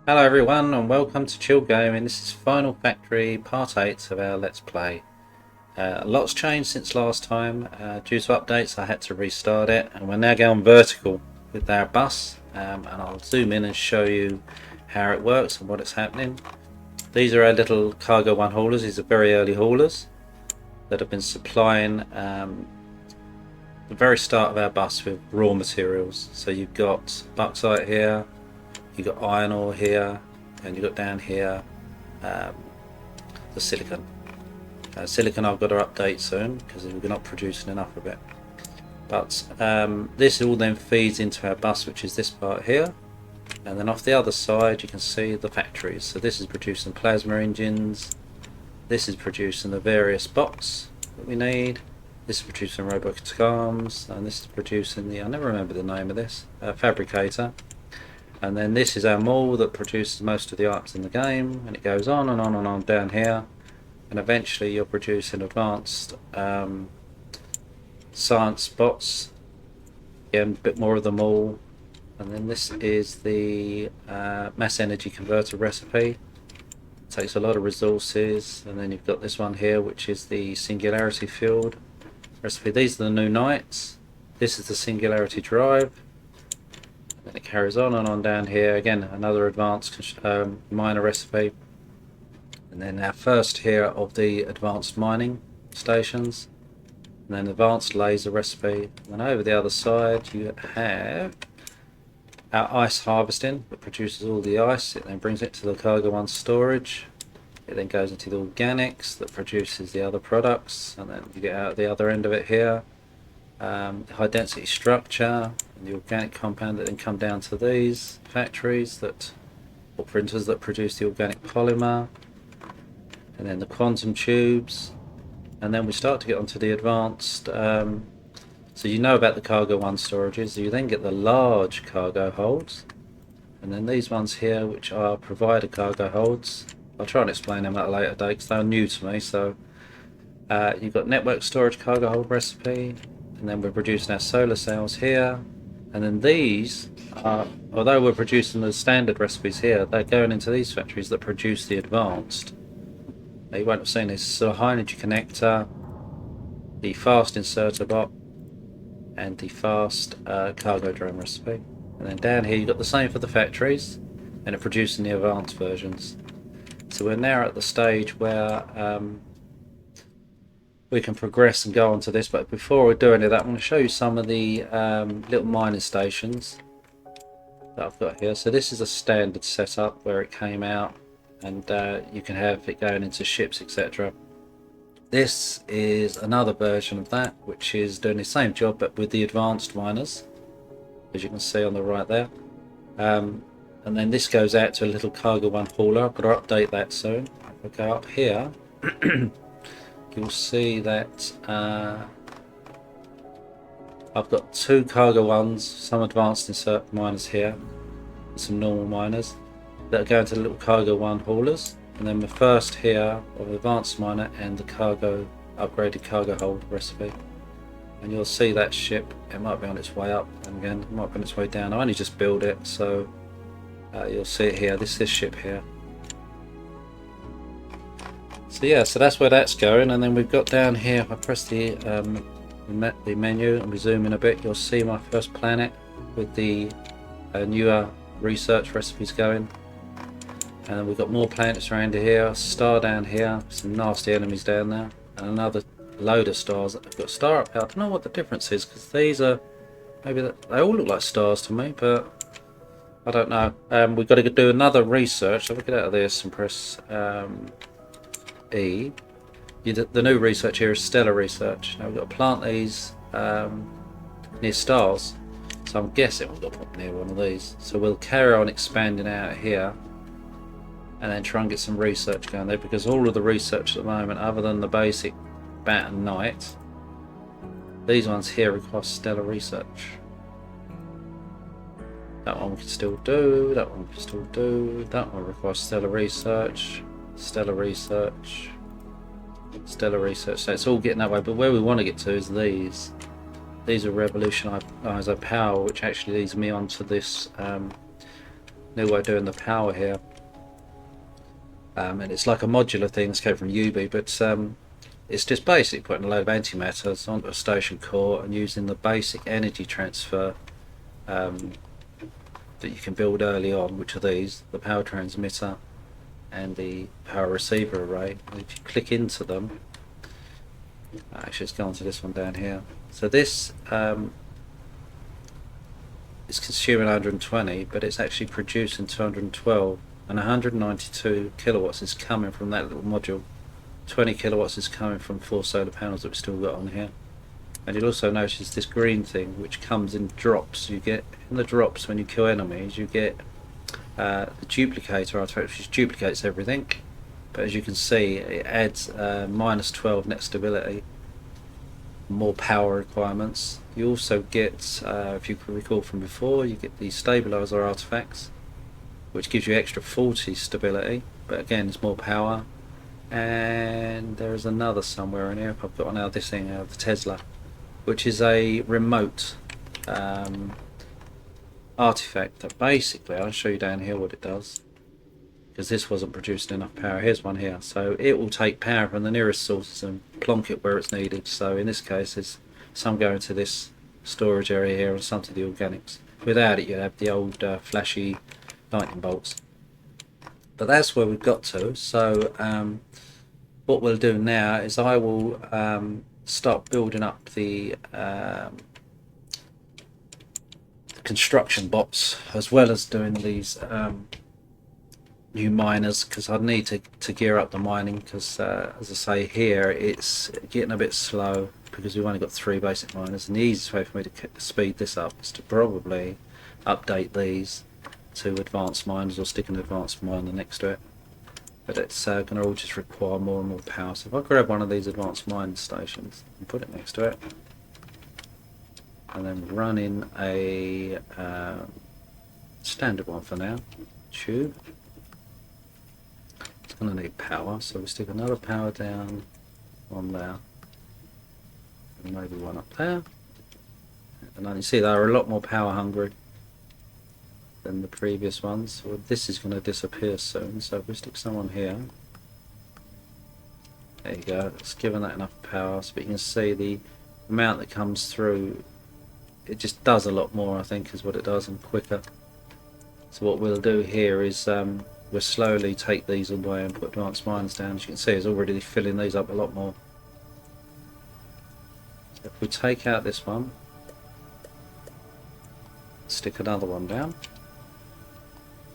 Hello everyone and welcome to Chill Gaming. This is Final Factory Part 8 of our Let's Play. A lot's changed since last time. Due to updates I had to restart it, and we're now going vertical with our bus, and I'll zoom in and show you how it works and what it's happening. These are our little cargo one haulers. These are very early haulers that have been supplying the very start of our bus with raw materials. So you've got bauxite here, you've got iron ore here, and you've got down here the silicon. Silicon I've got to update soon because we're not producing enough of it. But this all then feeds into our bus, which is this part here. And then off the other side you can see the factories. So this is producing plasma engines. This is producing the various bots that we need. This is producing robotic arms. And this is producing the, I never remember the name of this, fabricator. And then this is our mall that produces most of the items in the game, and it goes on and on and on down here, and eventually you're producing advanced science bots. Again, a bit more of the mall. And then this is the mass energy converter recipe. It takes a lot of resources. And then you've got this one here, which is the singularity field recipe. These are the new knights. This is the singularity drive. And it carries on and on down here. Again, another advanced miner recipe. And then our first here of the advanced mining stations. And then advanced laser recipe. And then over the other side you have our ice harvesting that produces all the ice. It then brings it to the cargo one storage. It then goes into the organics that produces the other products. And then you get out the other end of it here. High density structure and the organic compound that then come down to these factories that, or printers that produce the organic polymer, and then the quantum tubes, and then we start to get onto the advanced. So you know about the cargo one storages. You then get the large cargo holds, and then these ones here, which are provider cargo holds. I'll try and explain them at a later date because they're new to me. So you've got network storage cargo hold recipe. And then we're producing our solar cells here, and then these are, although we're producing the standard recipes here, they're going into these factories that produce the advanced. Now you won't have seen this. So high energy connector, the fast inserter bot, and the fast cargo drone recipe. And then down here you've got the same for the factories, and it's producing the advanced versions. So we're now at the stage where we can progress and go on to this, but before we do any of that, I'm going to show you some of the little mining stations that I've got here. So this is a standard setup where it came out, and you can have it going into ships, etc. This is another version of that, which is doing the same job but with the advanced miners, as you can see on the right there. And then this goes out to a little cargo one hauler. I've got to update that soon. If I go up here you'll see that I've got two cargo ones, some advanced insert miners here, and some normal miners that are going to the little cargo one haulers. And then the first here of advanced miner and the cargo upgraded cargo hold recipe. And you'll see that ship, it might be on its way up, and again it might be on its way down. I only just built it, so you'll see it here. This ship here. So yeah, so that's where that's going. And then we've got down here, if I press the menu and we zoom in a bit, you'll see my first planet with the newer research recipes going. And then we've got more planets around here, a star down here, some nasty enemies down there, and another load of stars. I've got a star up here. I don't know what the difference is, because these are, maybe they all look like stars to me, but I don't know. We've got to do another research. So we get out of this and press E. The new research here is stellar research. Now we've got to plant these near stars, so I'm guessing we've got to put near one of these. So we'll carry on expanding out here and then try and get some research going there, because all of the research at the moment, other than the basic bat and knight, these ones here require stellar research. That one we can still do, that one we can still do, that one requires stellar research, stellar research, stellar research. So it's all getting that way, but where we want to get to is these. These are revolutionize our power, which actually leads me onto this new way of doing the power here. And it's like a modular thing that's came from UB, but it's just basically putting a load of antimatters onto a station core and using the basic energy transfer that you can build early on, which are these, the power transmitter and the power receiver array. And if you click into them, actually let's go on to this one down here. So this is consuming 120, but it's actually producing 212, and 192 kilowatts is coming from that little module. 20 kilowatts is coming from 4 solar panels that we've still got on here. And you'll also notice this green thing which comes in drops. You get in the drops when you kill enemies, you get the duplicator artifact, which duplicates everything, but as you can see it adds minus 12 net stability, more power requirements. You also get, if you can recall from before, you get the stabilizer artifacts, which gives you extra 40 stability, but again it's more power. And there is another somewhere in here, I've got now this thing, the Tesla, which is a remote artifact that basically, I'll show you down here what it does, because this wasn't producing enough power. Here's one here. So it will take power from the nearest sources and plonk it where it's needed. So in this case there's some going to this storage area here and some to the organics. Without it you'd have the old flashy lightning bolts. But that's where we've got to. So what we'll do now is I will start building up the construction bots, as well as doing these new miners, because I need to gear up the mining, because as I say here, it's getting a bit slow because we've only got 3 basic miners, and the easiest way for me to speed this up is to probably update these to advanced miners or stick an advanced miner next to it. But it's going to all just require more and more power. So if I grab one of these advanced mining stations and put it next to it, and then run in a standard one for now, tube, it's going to need power, so we stick another power down on there, and maybe one up there. And then you see they're a lot more power hungry than the previous ones. So this is going to disappear soon, so if we stick someone here, there you go, it's given that enough power, so you can see the amount that comes through, it just does a lot more, I think, is what it does, and quicker. So what we'll do here is we'll slowly take these away and put advanced miners down. As you can see, it's already filling these up a lot more. So if we take out this one, stick another one down,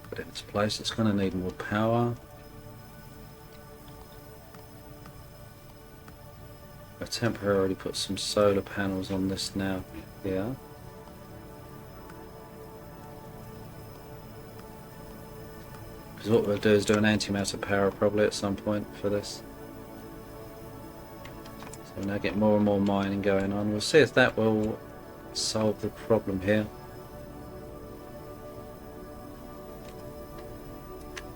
put it in its place, it's going to need more power. I temporarily put some solar panels on this now here. Because what we'll do is do an antimatter power probably at some point for this. So we'll now get more and more mining going on. We'll see if that will solve the problem here.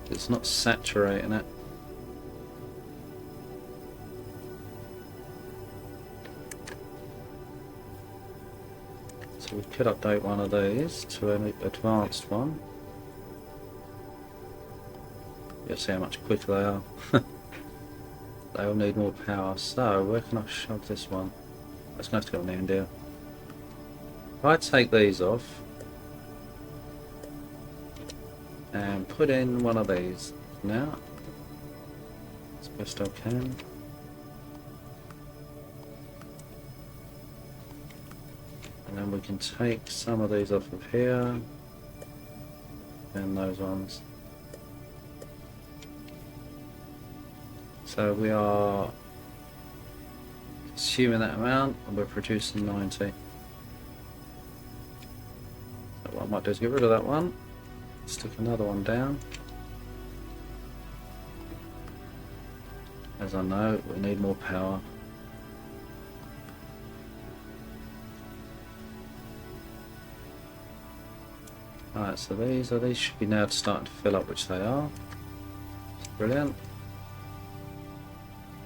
It's not saturating it. So we could update one of these to an advanced one. You'll see how much quicker they are. They all need more power. So where can I shove this one? It's going to have to go on the end here. If I take these off and put in one of these now, as best I can. And then we can take some of these off of here and those ones. So we are consuming that amount and we're producing 90. So what I might do is get rid of that one, stick another one down. As I know, we need more power. Alright, so these should be now starting to fill up, which they are. Brilliant.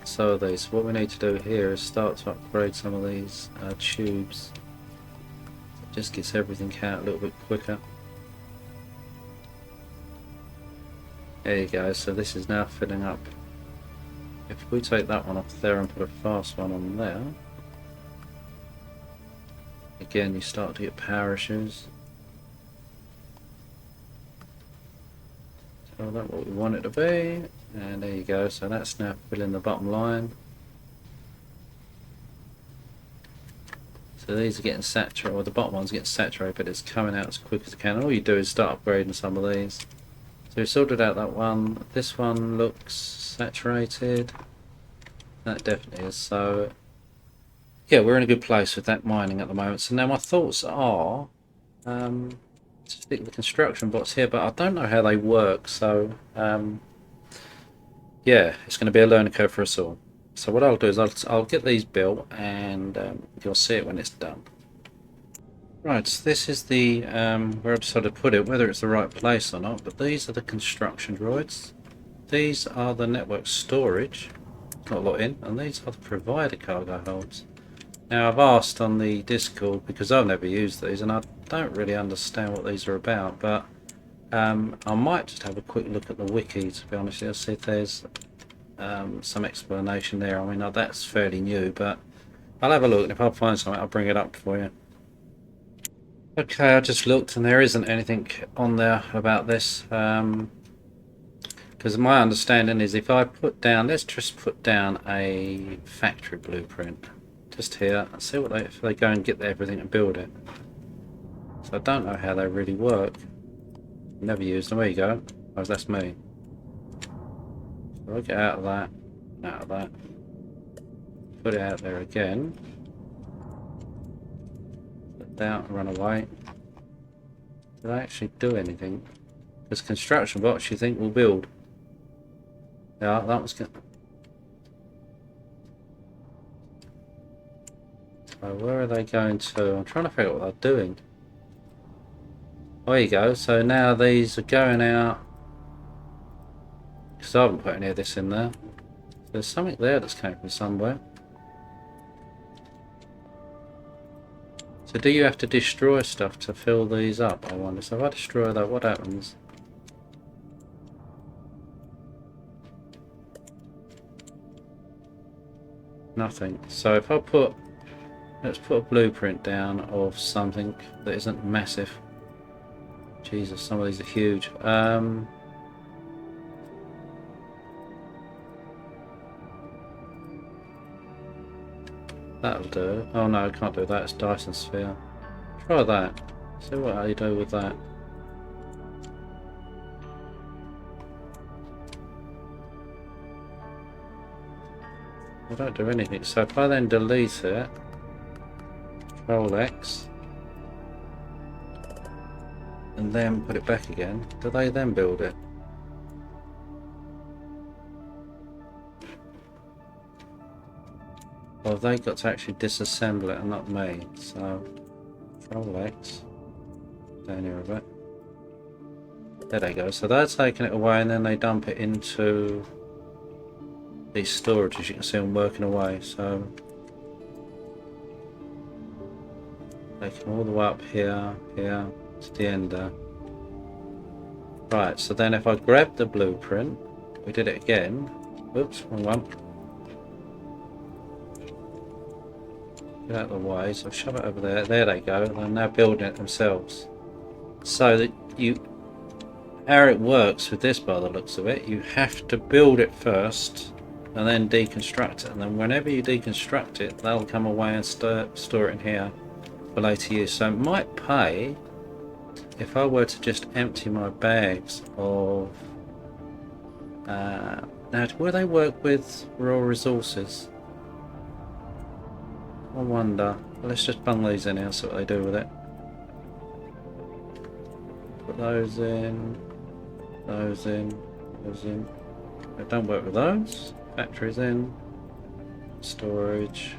So are these. So what we need to do here is start to upgrade some of these tubes. It just gets everything out a little bit quicker. There you go, so this is now filling up. If we take that one off there and put a fast one on there, again you start to get power issues. Tell that what we want it to be, and there you go, so that's now filling the bottom line. So these are getting saturated, or the bottom one's getting saturated, but it's coming out as quick as it can. All you do is start upgrading some of these. So we've sorted out that one. This one looks saturated. That definitely is. So yeah, we're in a good place with that mining at the moment. So now my thoughts are to stick the construction bots here, but I don't know how they work. So yeah, it's going to be a learning curve for us all. So what I'll do is I'll get these built, and you'll see it when it's done. Right, so this is the where I decided to put it, whether it's the right place or not, but these are the construction droids. These are the network storage, got a lot in, and these are the provider cargo holds. Now I've asked on the Discord, because I've never used these and I don't really understand what these are about, but I might just have a quick look at the wiki, to be honest. I'll see if there's some explanation there. I mean, that's fairly new, but I'll have a look, and if I find something I'll bring it up for you. Okay, I just looked and there isn't anything on there about this, because my understanding is if I put down, let's just put down a factory blueprint just here and see what if they go and get everything and build it. So I don't know how they really work. Never used them. There you go. Oh, that's me. So I'll get out of that, put it out there again. Down and run away. Did I actually do anything? Because construction bots you think will build. Yeah, that was good. So where are they going to? I'm trying to figure out what they're doing. There you go. So now these are going out. Because I haven't put any of this in there. So there's something there that's came from somewhere. So do you have to destroy stuff to fill these up, I wonder? So if I destroy that, what happens? Nothing. So if I put, let's put a blueprint down of something that isn't massive. Jesus, some of these are huge. That'll do. Oh no, I can't do that. It's Dyson sphere. Try that. See what you do with that. I don't do anything. So if I then delete it, Control X, and then put it back again, do they then build it? Well, they got to actually disassemble it and not me. So Control X, down here a bit. There they go. So they're taking it away and then they dump it into these storages. You can see them working away. So they come all the way up here, here to the end there. Right. So then if I grab the blueprint, we did it again. Oops, wrong one. Get out of the way, so shove it over there. There they go. They're now building it themselves. So that how it works with this, by the looks of it, you have to build it first and then deconstruct it. And then whenever you deconstruct it, they'll come away and store it in here for later use. So it might pay if I were to just empty my bags of. Now, will they work with raw resources? I wonder. Well, let's just bung these in here and see what they do with it. Put those in, those in, those in. They don't work with those. Factories in, storage.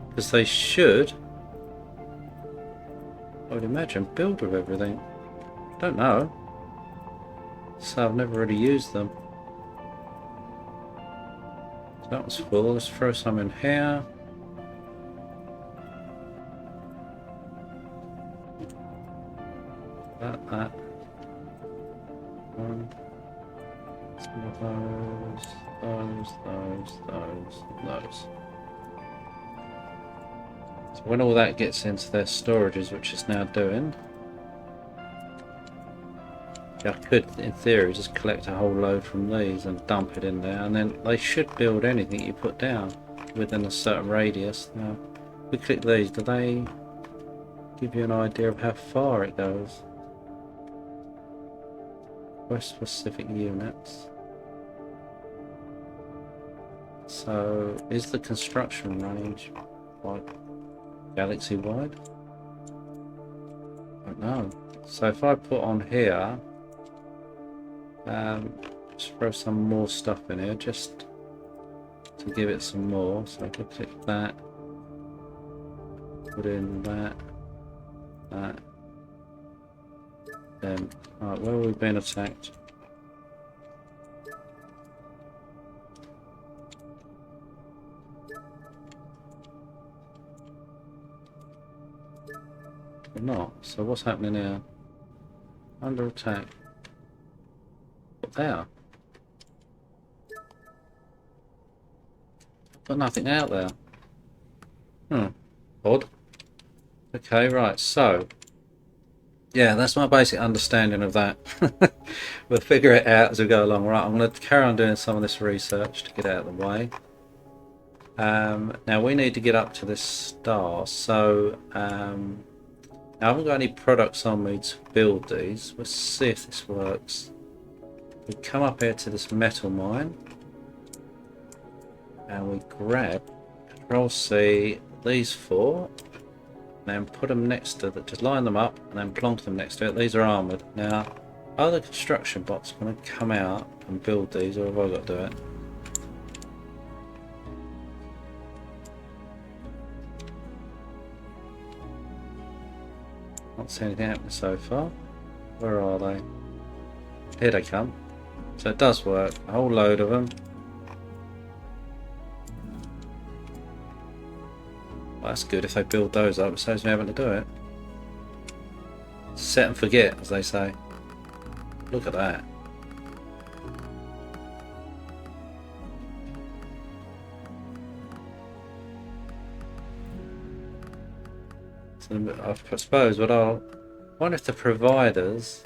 Because they should, I would imagine, build with everything. Don't know. So I've never really used them. That was full. Let's throw some in here. That. One. Some of those. So when all that gets into their storages, which it's now doing, I could, in theory, just collect a whole load from these and dump it in there, and then they should build anything you put down within a certain radius. Now, if we click these, do they give you an idea of how far it goes? Quest specific units. So, is the construction range like galaxy wide? I don't know. So if I put on here, just throw some more stuff in here just to give it some more. So I could click that, put in that. Then, alright, where have we been attacked? We're not. So what's happening here? Under attack. There. Got nothing out there. Odd. Okay, right, so yeah, that's my basic understanding of that. We'll figure it out as we go along. Right, I'm going to carry on doing some of this research to get out of the way. Now we need to get up to this star, so now I haven't got any products on me to build these. Let's see if this works. We come up here to this metal mine and we grab Control C these four. Then put them next to the, just line them up and then plonk them next to it. These are armoured. Now, are the construction bots going to come out and build these, or have I got to do it? Not seen anything happening so far. Where are they? Here they come. So it does work. A whole load of them. Well, that's good if they build those up. It saves me having to do it. Set and forget, as they say. Look at that. So I suppose what I'll wonder if the providers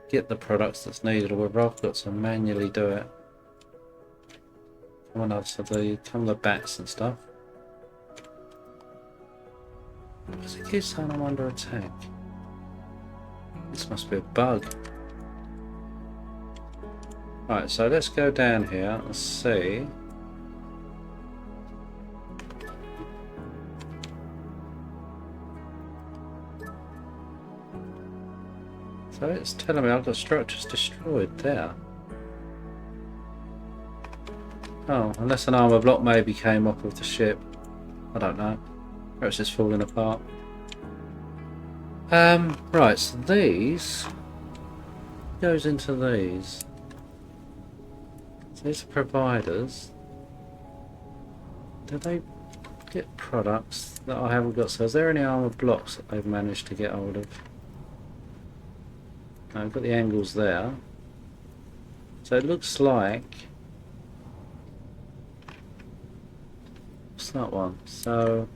get the products that's needed, or whether I've got to manually do it. Come on, so the bats and stuff. Because it keeps saying I'm under attack. This must be a bug. Right, so let's go down here and see. So it's telling me I've got structures destroyed there. Oh, unless an armour block maybe came off of the ship. I don't know. Perhaps it's falling apart. Right, so these goes into these. So these are providers. Do they get products that I haven't got? So is there any armour blocks that they've managed to get hold of? No, I've got the angles there. So it looks like it's not one. So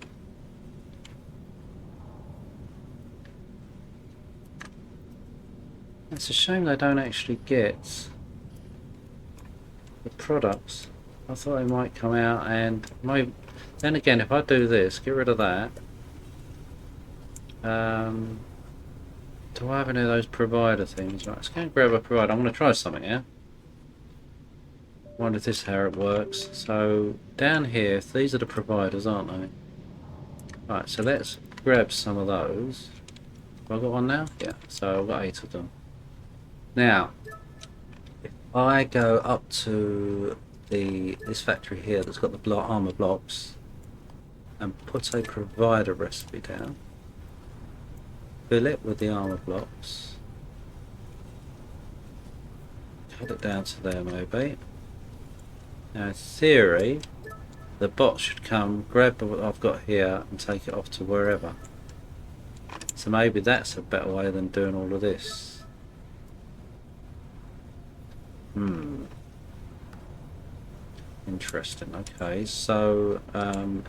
it's a shame they don't actually get the products. I thought they might come out and maybe. Then again, if I do this, get rid of that. Do I have any of those provider things? Right, let's go and grab a provider. I'm going to try something here. Wonder if this is how it works. So down here, if these are the providers, aren't they? Right, so let's grab some of those. Have I got one now? Yeah, so I've got 8 of them. Now, if I go up to this factory here that's got the armor blocks and put a provider recipe down, fill it with the armor blocks, cut it down to there maybe. Now in theory, the bot should come, grab what I've got here and take it off to wherever. So maybe that's a better way than doing all of this. Interesting. Okay, so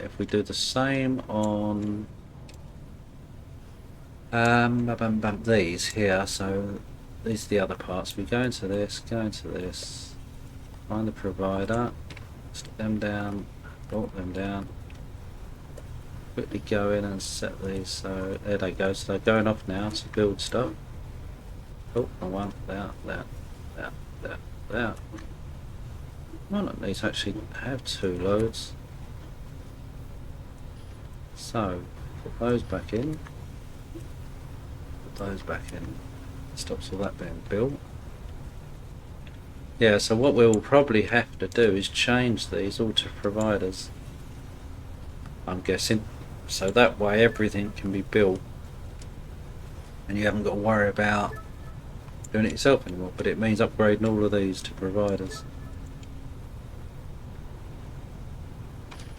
if we do the same on these here, so these are the other parts. We go into this, find the provider, stick them down, bolt them down, quickly go in and set these. So there they go. So they're going off now to build stuff. Oh, one there. One of these actually have two loads. So put those back in. Put those back in. Stops all that being built. Yeah, so what we'll probably have to do is change these all to providers, I'm guessing, so that way everything can be built and you haven't got to worry about doing it yourself anymore. But it means upgrading all of these to providers.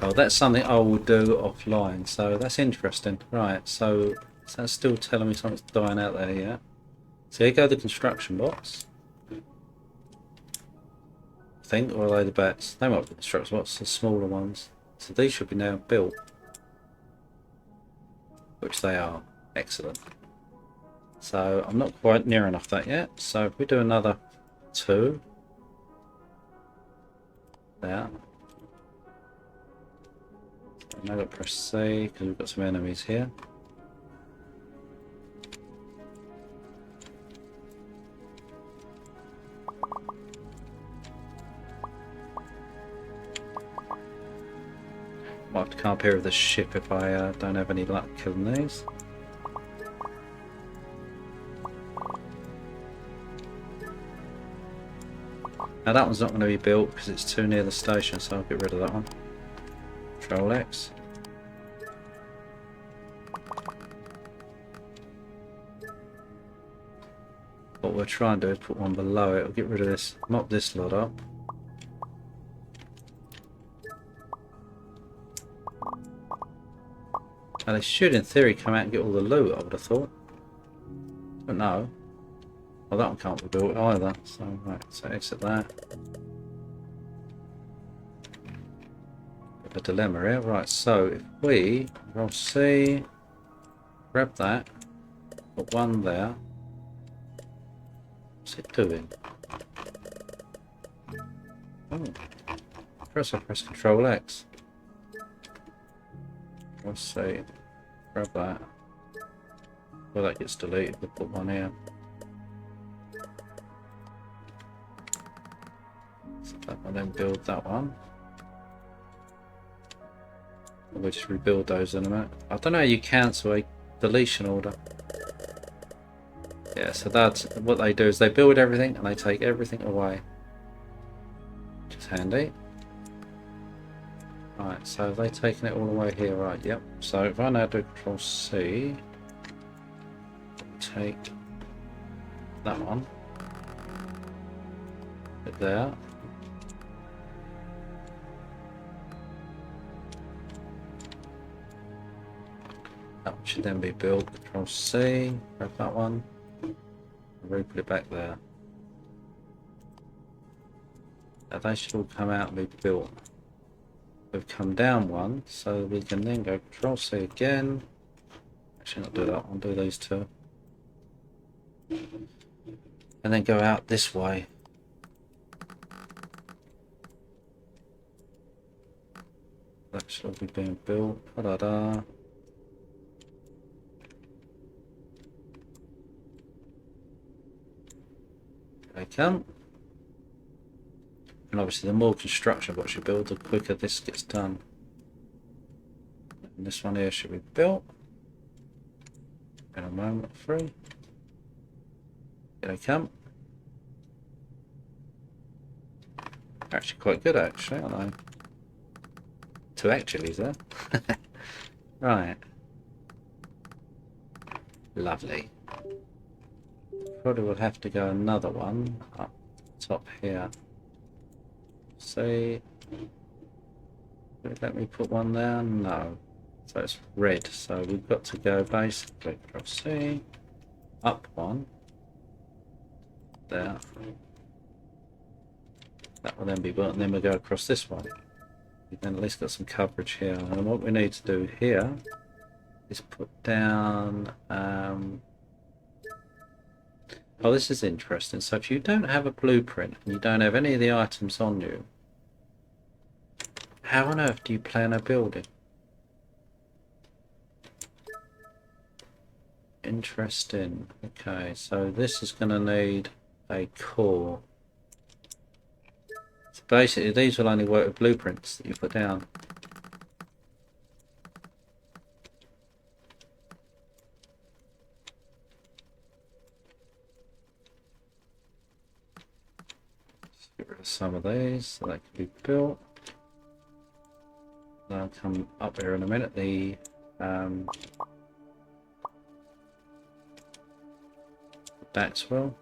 Oh, that's something I will do offline, so that's interesting. Right, so that's still telling me something's dying out there, yeah? So here go the construction bots. I think, or are they the bats? They might be the construction bots, the smaller ones. So these should be now built. Which they are. Excellent. So I'm not quite near enough that yet. So if we do another 2. There. Now I've got to press C because we've got some enemies here. Might have to come up here with the ship if I don't have any luck killing these. Now that one's not going to be built because it's too near the station, so I'll get rid of that one. Control X. What we'll try and do is put one below it. We'll get rid of this, mop this lot up. And they should, in theory, come out and get all the loot, I would have thought. But no. Well, that one can't be built either. So, right, so exit that. Bit of a dilemma here. Right, so if we roll C, grab that, put one there. What's it doing? Oh. Press Control X. Let's see. Grab that. Well, that gets deleted. We'll put one here. So that will then build that one. We'll just rebuild those in a minute. I don't know how you cancel a deletion order. Yeah, so that's what they do is they build everything and they take everything away. Which is handy. Right, so they've taken it all the way here, right, yep. So if I now do Control C, take that one, put it there. That one should then be built, Control C, grab that one, and re-put it back there. Now they should all come out and be built. We've come down one, so we can then go Control C again. Actually, not do that one, do these two. And then go out this way. That should all be being built. Da-da-da. There they come. And obviously the more construction what you build, the quicker this gets done. And this one here should be built. In a moment, 3. Here they come. Actually quite good actually, aren't they? 2 actuallys there. Right. Lovely. Probably will have to go another one up top here. See, let me put one there. No. So it's red. So we've got to go basically Control C, up one, there. That will then be built, and then we'll go across this one. We've then at least got some coverage here. And what we need to do here is put down. Oh, this is interesting. So if you don't have a blueprint and you don't have any of the items on you, how on earth do you plan a building? Interesting. Okay, so this is going to need a core. So basically, these will only work with blueprints that you put down. Let's get rid of some of these so that can be built. I'll come up here in a minute. The Maxwell.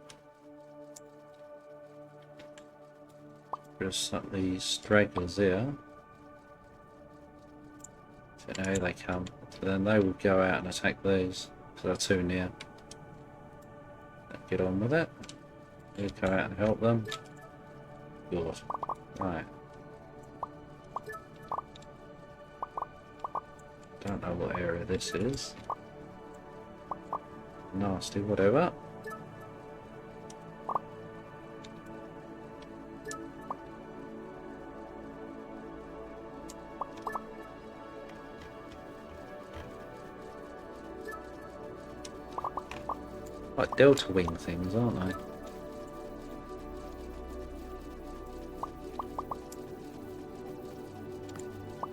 Just these stragglers here. So now they come. So then they will go out and attack these. So they're too near. Get on with it. We'll go out and help them. Good. Right. Don't know what area this is. Nasty, whatever. Like delta wing things, aren't they?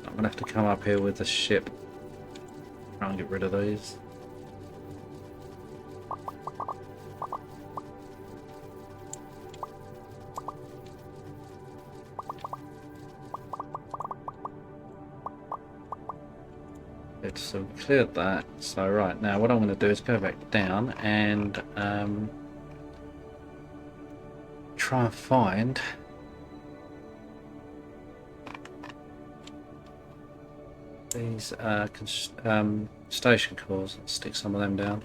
I'm gonna have to come up here with the ship. Try and get rid of these. So we cleared that. So right now what I'm going to do is go back down and try and find these station cores and stick some of them down.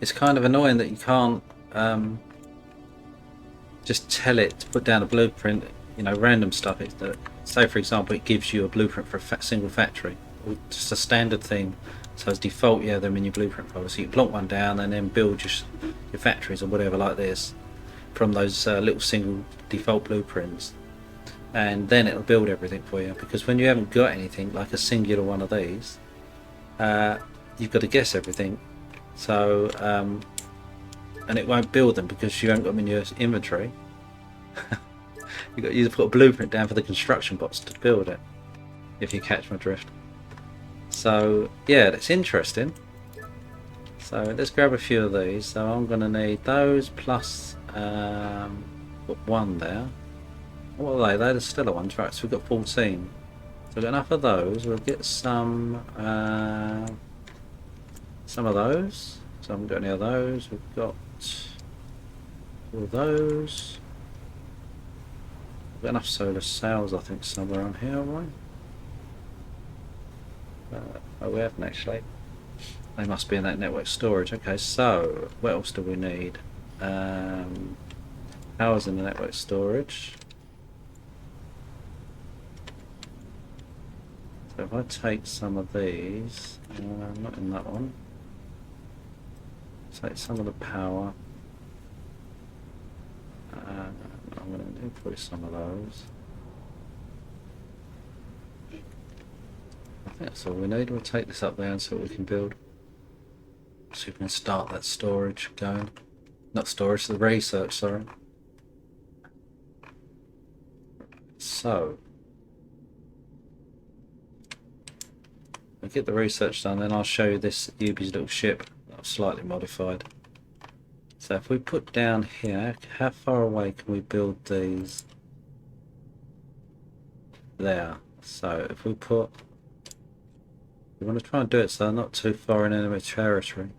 It's kind of annoying that you can't just tell it to put down a blueprint, you know, random stuff. It's that, say for example, it gives you a blueprint for a single factory, or just a standard thing. So as default, yeah, them in your blueprint folder. So you plonk one down and then build your factories or whatever like this from those little single default blueprints, and then it'll build everything for you. Because when you haven't got anything like a singular one of these, you've got to guess everything. So and it won't build them because you haven't got them in your inventory. You've got to put a blueprint down for the construction bots to build it, if you catch my drift. So yeah, that's interesting. So let's grab a few of these. So I'm going to need those plus put one there. What are they? They're the stellar ones, right? So we've got 14. So we've got enough of those. We'll get some of those. So I haven't got any of those. We've got all those. We've got enough solar cells, I think, somewhere on here, have we? Oh, we haven't actually. They must be in that network storage. Okay, so what else do we need? Power's in the network storage. So if I take some of these, not in that one. Take some of the power. I'm going to do probably some of those. I think that's all we need. We'll take this up there and see what we can build. So we can start that storage going. Not storage, the research, sorry. So I'll get the research done, then I'll show you this Yubi's little ship that I've slightly modified. So if we put down here, how far away can we build these? There. So if we put, we want to try and do it so they're not too far in enemy territory.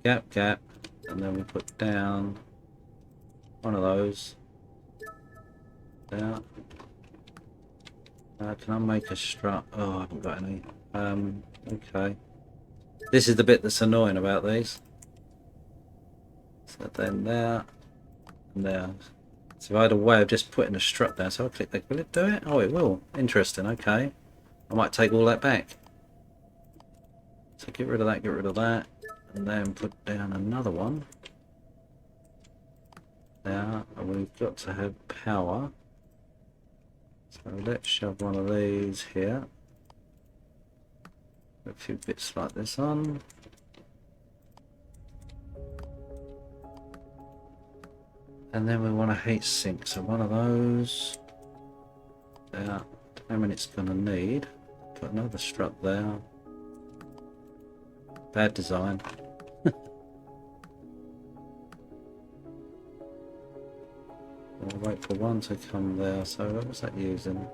Gap, gap, and then we put down one of those. There. Can I make a strut? Oh, I haven't got any. Okay. This is the bit that's annoying about these. So then there, and there. So if I had a way of just putting a strut down, so I click that, will it do it? Oh, it will. Interesting, okay. I might take all that back. So get rid of that, and then put down another one. There, and we've got to have power. So let's shove one of these here. A few bits like this on. And then we want a heat sink, so one of those. There. How many it's going to need. Put another strut there. Bad design. I'll wait for one to come there. So what was that using?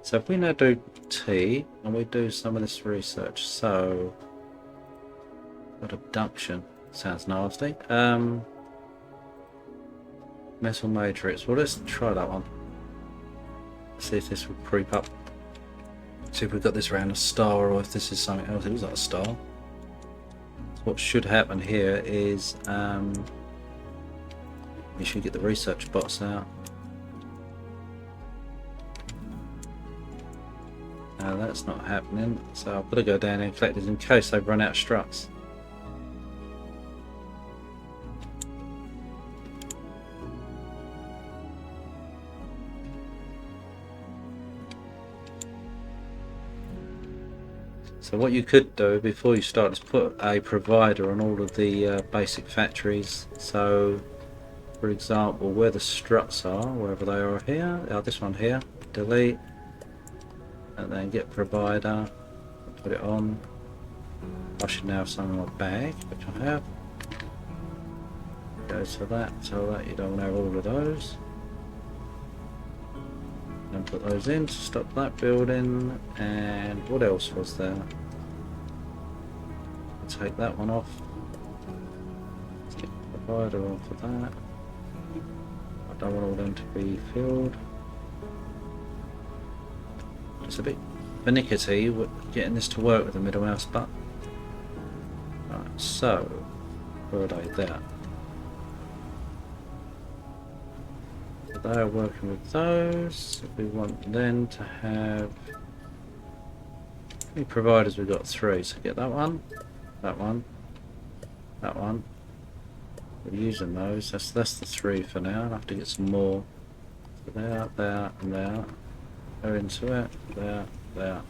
So if we now do T and we do some of this research, so what abduction sounds nasty. Metal matrix. Well, let's try that one. See if this will creep up. See if we've got this around a star or if this is something else. It was like a star. So what should happen here is we should get the research bots out. Now that's not happening, so I've got to go down and collect this in case they've run out of struts. So what you could do before you start is put a provider on all of the basic factories. So for example, where the struts are, wherever they are here, this one here, delete, and then get provider, put it on. I should now have some in my bag, which I have. Go to that, so that you don't have all of those. And put those in to stop that building. And what else was there? Take that one off. Take the provider on for that. I don't want all them to be filled. It's a bit finicky getting this to work with the middle mouse button. Right, so where are they? There. So they're working with those. We want then to have how many providers? We've got 3, so get that one, that one, that one. We're using those. That's the 3 for now. I'll have to get some more. So there, there, and there. Go into it. There, there,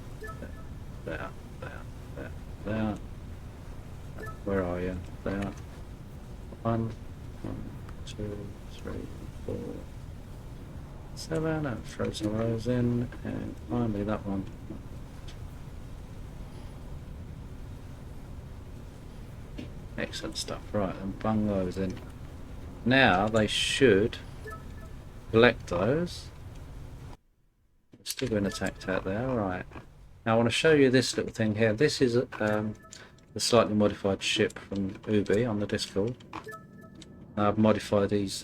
there, there, there, there. Where are you? There. 1, 2, 3, 4, 7. And throw some of those in, and finally that one. Excellent stuff. Right, and bung those in. Now they should collect those. Still going to attack out there. Right. Now I want to show you this little thing here. This is the slightly modified ship from Ubi on the Discord. I've modified these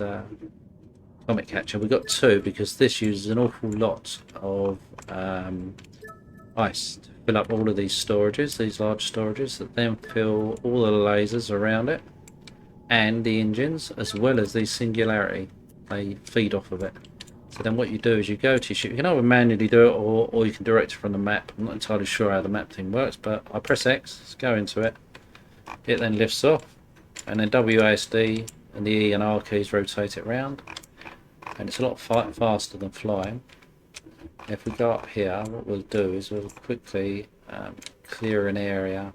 comet catcher. We've got 2 because this uses an awful lot of ice to fill up all of these storages, these large storages, that then fill all the lasers around it and the engines, as well as the singularity. They feed off of it. So then what you do is you go to your ship. You can either manually do it or you can direct it from the map. I'm not entirely sure how the map thing works, but I press X, let's go into it. It then lifts off, and then WASD and the E and R keys rotate it around, and it's a lot faster than flying. If we go up here, what we'll do is we'll quickly clear an area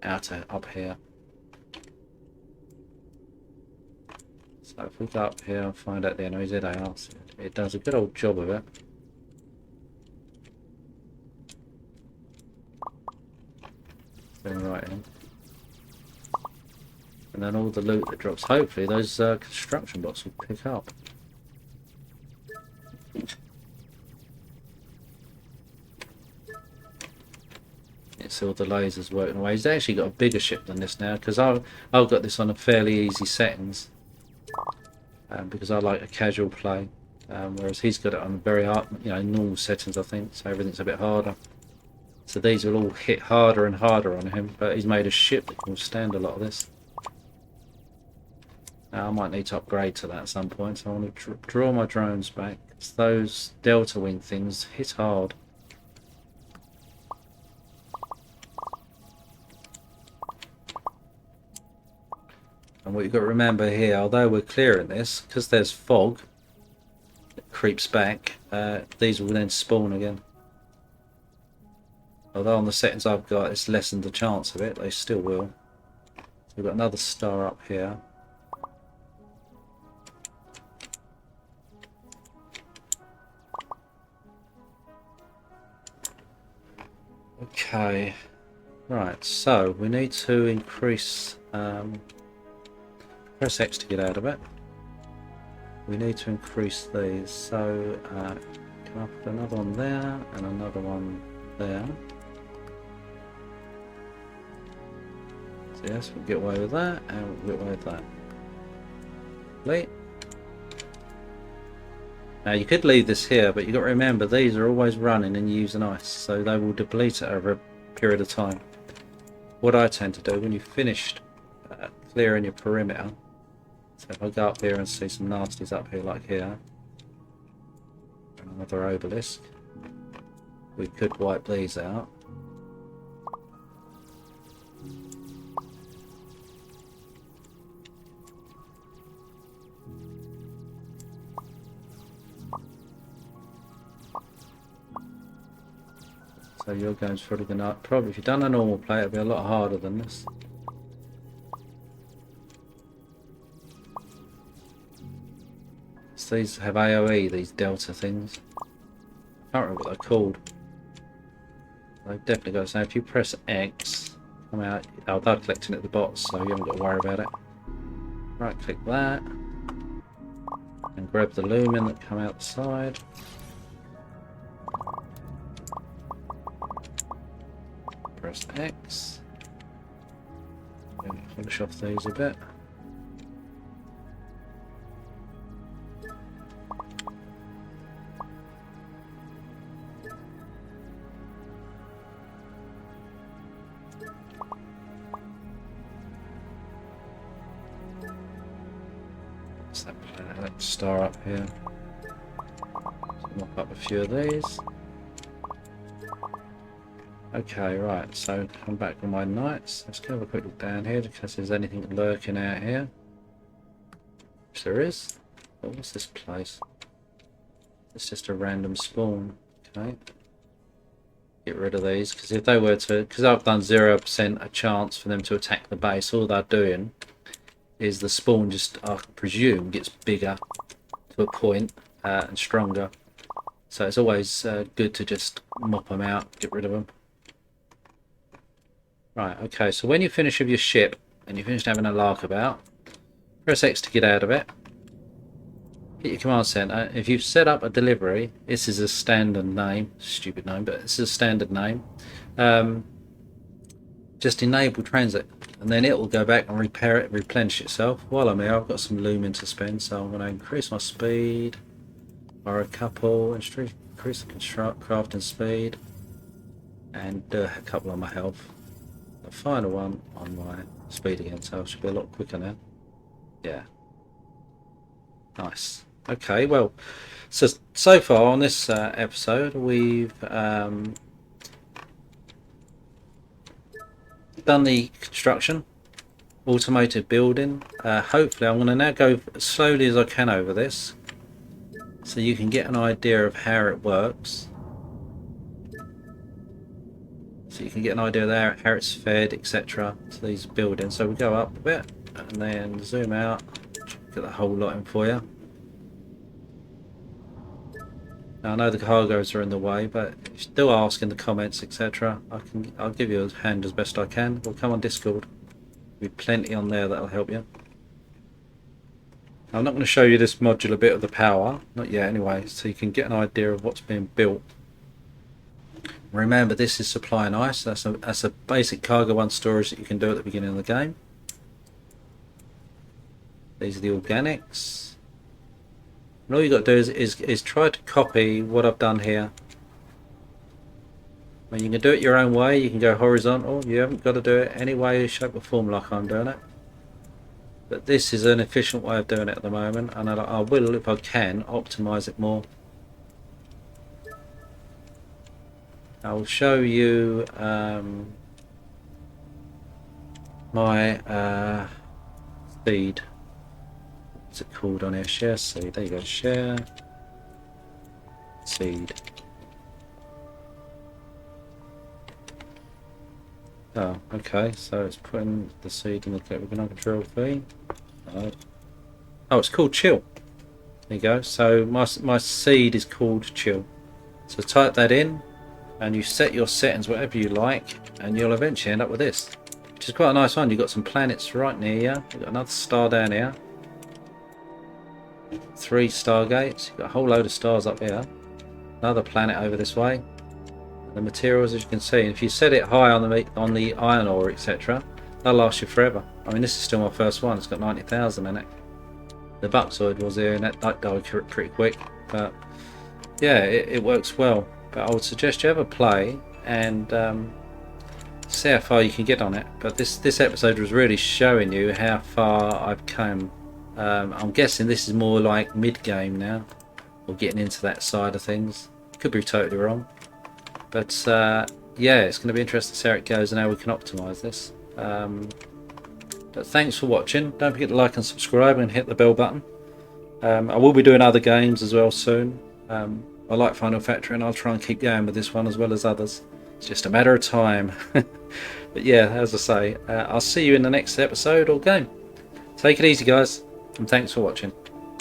up here. So if we go up here and find out the enemies, it does a good old job of it. Bring right in. And then all the loot that drops, hopefully those construction bots will pick up. It's all the lasers working away. He's actually got a bigger ship than this now, because I've got this on a fairly easy settings, because I like a casual play. whereas he's got it on very hard, normal settings, I think, so everything's a bit harder. So these will all hit harder and harder on him, but he's made a ship that can withstand a lot of this. Now I might need to upgrade to that at some point, so I want to draw my drones back. It's those delta wing things hit hard. And what you've got to remember here, although we're clearing this, because there's fog that creeps back, these will then spawn again. Although on the settings I've got, it's lessened the chance of it, they still will. So we've got another star up here. Okay, right, so we need to increase, press X to get out of it. We need to increase these, so can I put another one there and another one there? Yes, we'll get away with that, and we'll get away with that. Complete. Now you could leave this here, but you've got to remember these are always running and using ice, so they will deplete it over a period of time. What I tend to do when you've finished clearing your perimeter, so if I go up here and see some nasties up here like here, another obelisk, we could wipe these out. So your game's probably going to, if you've done a normal play, it'll be a lot harder than this. So these have AoE, these delta things. I can't remember what they're called. They've definitely got, so if you press X, come out, they're collecting at the bots, so you haven't got to worry about it. Right click that, and grab the lumen that come out the side. Press X, and polish off these a bit. What's that planet? Star up here. Knock up a few of these. Okay, right, so come back with my knights. Let's go have a quick look down here in case there's anything lurking out here. Which there is. Oh, what's this place? It's just a random spawn. Okay. Get rid of these, because if they were to, because I've done 0% a chance for them to attack the base, all they're doing is the spawn just, I presume, gets bigger to a point and stronger. So it's always good to just mop them out, get rid of them. Right, okay, so when you finish with your ship and you're finished having a lark about, press X to get out of it. Hit your command center. If you've set up a delivery, this is a standard name, stupid name, but this is a standard name. Just enable transit, and then it will go back and repair it, replenish itself. While I'm here, I've got some lumen to spend, so I'm going to increase my speed by a couple, increase the crafting speed, and do a couple on my health. The final one on my speed again, so I should be a lot quicker now. Yeah. Nice. Okay, well, so far on this episode, we've done the construction, automated building. Hopefully, I'm going to now go as slowly as I can over this, so you can get an idea of how it works. So you can get an idea of how it's fed, etc. to these buildings. So we go up a bit and then zoom out, get the whole lot in for you. Now, I know the cargoes are in the way, but if you still ask in the comments, etc., I'll give you a hand as best I can. Or come on Discord. There'll be plenty on there that'll help you. I'm not going to show you this modular bit of the power, not yet anyway, so you can get an idea of what's being built. Remember, this is supply and ice. That's a basic cargo one storage that you can do at the beginning of the game. These are the organics. And all you got to do is try to copy what I've done here. I mean, you can do it your own way. You can go horizontal. You haven't got to do it any way, shape or form like I'm doing it. But this is an efficient way of doing it at the moment, and I will, if I can, optimize it more. I'll show you my seed. What's it called on here? Share seed. There you go. Share seed. Oh, okay. So it's putting the seed in the clip. We're going to Control V. No. Oh, it's called chill. There you go. So my seed is called chill. So type that in, and you set your settings whatever you like, and you'll eventually end up with this, which is quite a nice one. You've got some planets right near you. You've got another star down here. 3 stargates. You've got a whole load of stars up here. Another planet over this way. The materials, as you can see, and if you set it high on the iron ore, etc., they'll last you forever. I mean, this is still my first one. It's got 90,000 in it. The bauxite was there, and that died pretty quick. But yeah, it works well. But I would suggest you have a play and see how far you can get on it. But this episode was really showing you how far I've come. I'm guessing this is more like mid-game now, or getting into that side of things. Could be totally wrong. But yeah, it's going to be interesting to see how it goes and how we can optimize this. But thanks for watching. Don't forget to like and subscribe and hit the bell button. I will be doing other games as well soon. I like Final Factory, and I'll try and keep going with this one as well as others. It's just a matter of time. But yeah, as I say, I'll see you in the next episode or game. Take it easy, guys, and thanks for watching.